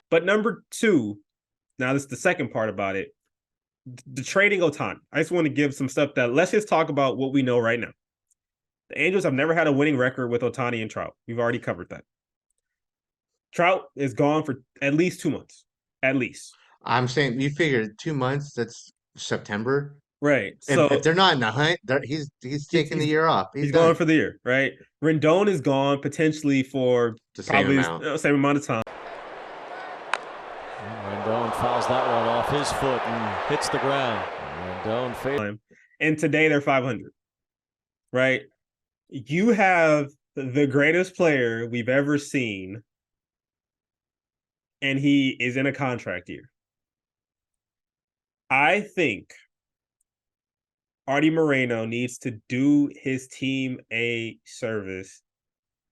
But number two, now this is the second part about it. The trading Ohtani. I just want to give some stuff that let's just talk about what we know right now. The Angels have never had a winning record with Ohtani and Trout. We've already covered that. Trout is gone for at least 2 months. At least. I'm saying you figure 2 months, that's September. Right. If So they're not in the hunt, he's he's, taking the year off. He's he's gone done. for the year, right? Rendon is gone potentially for The same probably amount. the same amount of time. Rendon fouls that one off his foot and hits the ground. Rendon fails. And today they're 500, right? You have the greatest player we've ever seen, and he is in a contract year. I think Arte Moreno needs to do his team a service,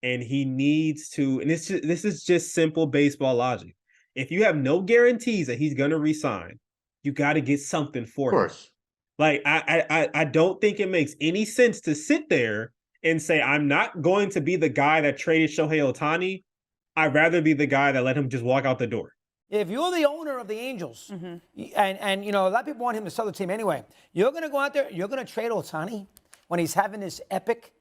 and he needs to, and this is just simple baseball logic. If you have no guarantees that he's going to resign, you got to get something for Of him. course. Like I don't think it makes any sense to sit there and say I'm not going to be the guy that traded Shohei Ohtani. I'd rather be the guy that let him just walk out the door. If you're the owner of the Angels, and you know a lot of people want him to sell the team anyway, you're going to go out there, you're going to trade Ohtani when he's having this epic,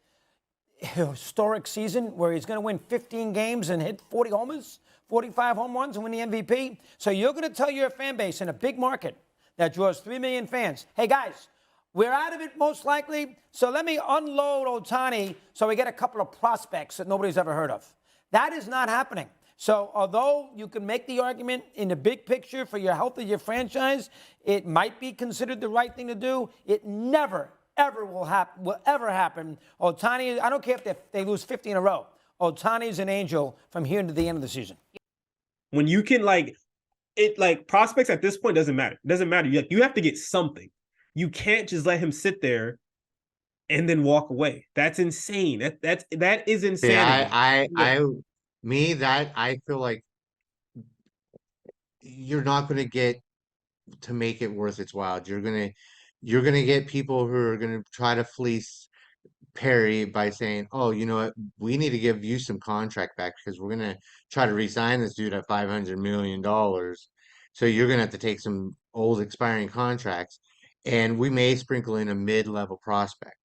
historic season where he's going to win 15 games and hit 40 homers, 45 home runs, and win the MVP. So you're going to tell your fan base in a big market that draws 3 million fans, hey guys, we're out of it most likely, so let me unload Ohtani so we get a couple of prospects that nobody's ever heard of. That is not happening. So although you can make the argument in the big picture for your health of your franchise, it might be considered the right thing to do. It never, ever will ever happen. Ohtani, I don't care if they lose 50 in a row. Ohtani's an Angel from here to the end of the season. When you can prospects at this point doesn't matter. It doesn't matter. You have to get something. You can't just let him sit there and then walk away. That's insane. That is insanity. I feel like you're not going to get to make it worth its while. You're gonna get people who are gonna try to fleece Perry by saying, "Oh, you know what? We need to give you some contract back because we're gonna try to re-sign this dude at $500 million. So you're gonna have to take some old expiring contracts, and we may sprinkle in a mid-level prospect."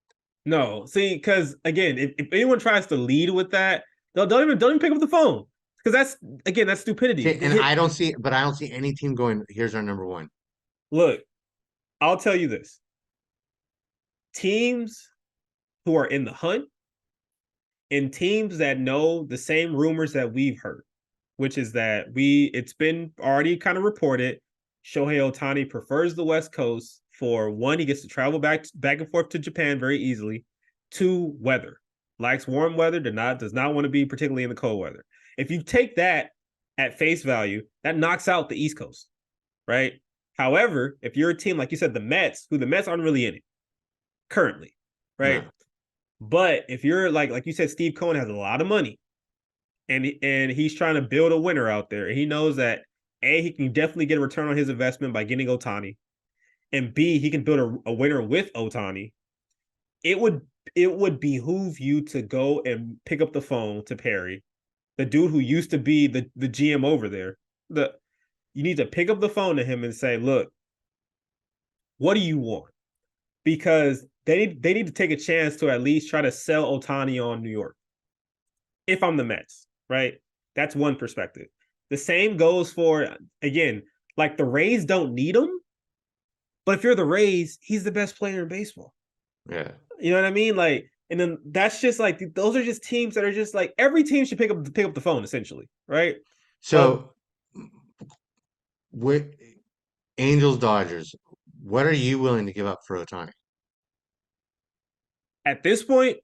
No, see, because again, if anyone tries to lead with that, don't even pick up the phone because that's stupidity. And I don't see any team going, "Here's our number one." Look, I'll tell you this: teams who are in the hunt and teams that know the same rumors that we've heard, which is that it's been already kind of reported Shohei Ohtani prefers the West Coast. For one, he gets to travel back and forth to Japan very easily. Two, weather. Likes warm weather, does not want to be particularly in the cold weather. If you take that at face value, that knocks out the East Coast, right? However, if you're a team, like you said, the Mets aren't really in it currently, right? No. But if you're like you said, Steve Cohen has a lot of money and he's trying to build a winner out there. And he knows that A, he can definitely get a return on his investment by getting Ohtani. And B, he can build a winner with Ohtani. It would behoove you to go and pick up the phone to Perry, the dude who used to be the GM over there. You need to pick up the phone to him and say, look, what do you want? Because they need to take a chance to at least try to sell Ohtani on New York. If I'm the Mets, right? That's one perspective. The same goes for, again, like the Rays don't need him. But if you're the Rays, he's the best player in baseball. Yeah. You know what I mean? Like, and then that's just like those are just teams that are just like every team should pick up the phone, essentially, right? So, with Angels Dodgers, what are you willing to give up for Ohtani? At this point,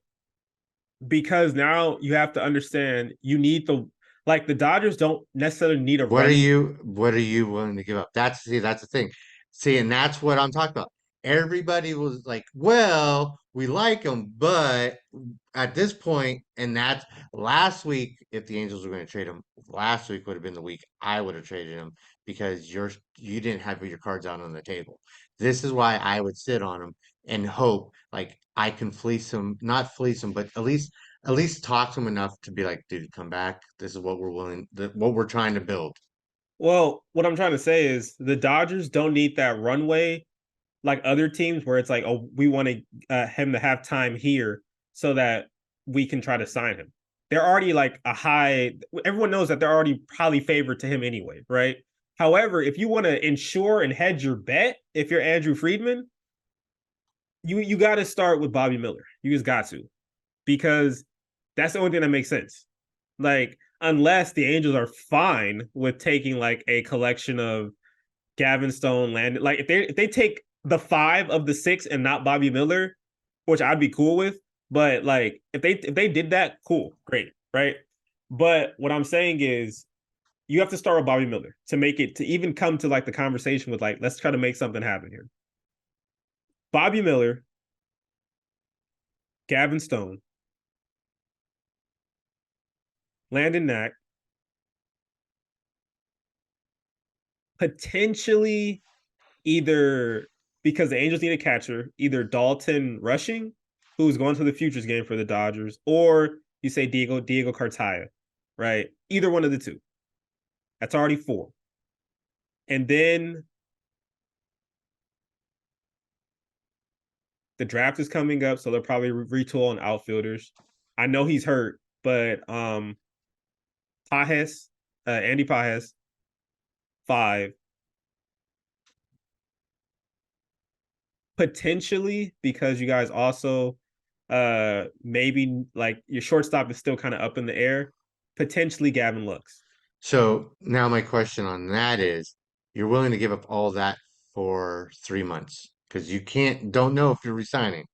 because now you have to understand you need the Dodgers don't necessarily need a What are run. you willing to give up? That's the thing. See, and that's what I'm talking about. Everybody was like, "Well, we like him, but at this point," and that's last week. If the Angels were going to trade him, last week would have been the week I would have traded him because you didn't have your cards out on the table. This is why I would sit on him and hope like I can fleece him, not fleece him, but at least talk to him enough to be like, dude, come back. This is what we're what we're trying to build. Well, what I'm trying to say is the Dodgers don't need that runway like other teams where it's like, oh, we want him to have time here so that we can try to sign him. They're already like everyone knows that they're already probably favored to him anyway, right? However, if you want to ensure and hedge your bet, if you're Andrew Friedman, you got to start with Bobby Miller. You just got to, because that's the only thing that makes sense. Like, unless the Angels are fine with taking like a collection of Gavin Stone, Landon, like if they take the 5 of the 6 and not Bobby Miller, which I'd be cool with, but like if they did that, cool, great, right? But what I'm saying is you have to start with Bobby Miller to make it, to even come to like the conversation with like, let's try to make something happen here. Bobby Miller, Gavin Stone, Landon Knack, potentially either, because the Angels need a catcher, either Dalton Rushing, who's going to the Futures game for the Dodgers, or you say Diego Cartaya, right? Either one of the two. That's already 4. And then the draft is coming up, so they'll probably retool on outfielders. I know he's hurt, but Pages, Andy Pages, 5. Potentially, because you guys also maybe like your shortstop is still kind of up in the air, potentially Gavin Lux. So now my question on that is, you're willing to give up all that for 3 months because don't know if you're resigning.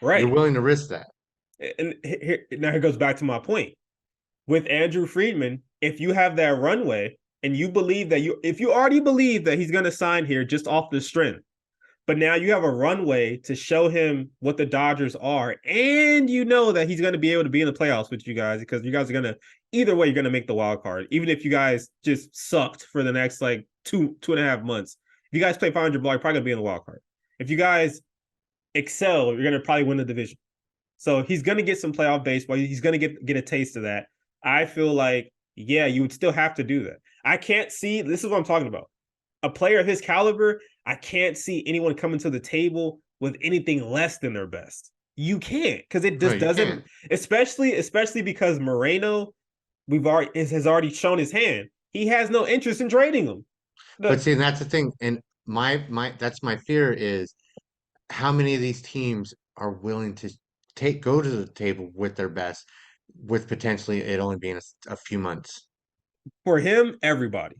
Right. You're willing to risk that. And here goes back to my point. With Andrew Friedman, if you have that runway and you believe that if you already believe that he's going to sign here just off the strength, but now you have a runway to show him what the Dodgers are, and you know that he's going to be able to be in the playoffs with you guys, because you guys are going to, either way, you're going to make the wild card, even if you guys just sucked for the next like 2.5 months. If you guys play 500 ball, you're probably going to be in the wild card. If you guys excel, you're going to probably win the division. So he's going to get some playoff baseball. He's going to get a taste of that. I feel like, yeah, you would still have to do that. I can't see, this is what I'm talking about. A player of his caliber, I can't see anyone coming to the table with anything less than their best. You can't, because it just doesn't, especially because Moreno, has already shown his hand. He has no interest in trading him. But see, that's the thing, and that's my fear is how many of these teams are willing to go to the table with their best, with potentially it only being a few months. For him, everybody.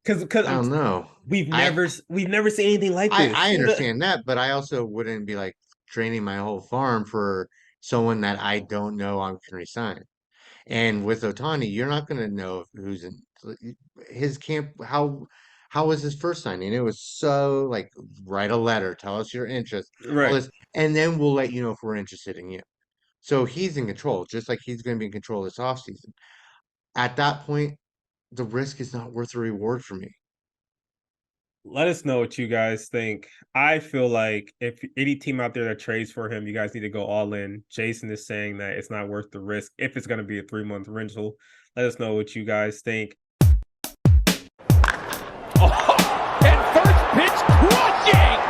Because I don't know. We've never seen anything like this. I understand that, but I also wouldn't be like draining my whole farm for someone that I don't know I can resign. And with Ohtani, you're not going to know who's in his camp. How was his first signing? It was so like, write a letter, tell us your interest, right? All this, and then we'll let you know if we're interested in you. So he's in control, just like he's going to be in control this offseason. At that point, the risk is not worth the reward for me. Let us know what you guys think. I feel like if any team out there that trades for him, you guys need to go all in. Jason is saying that it's not worth the risk if it's going to be a 3-month rental. Let us know what you guys think. Oh, and first pitch crushing!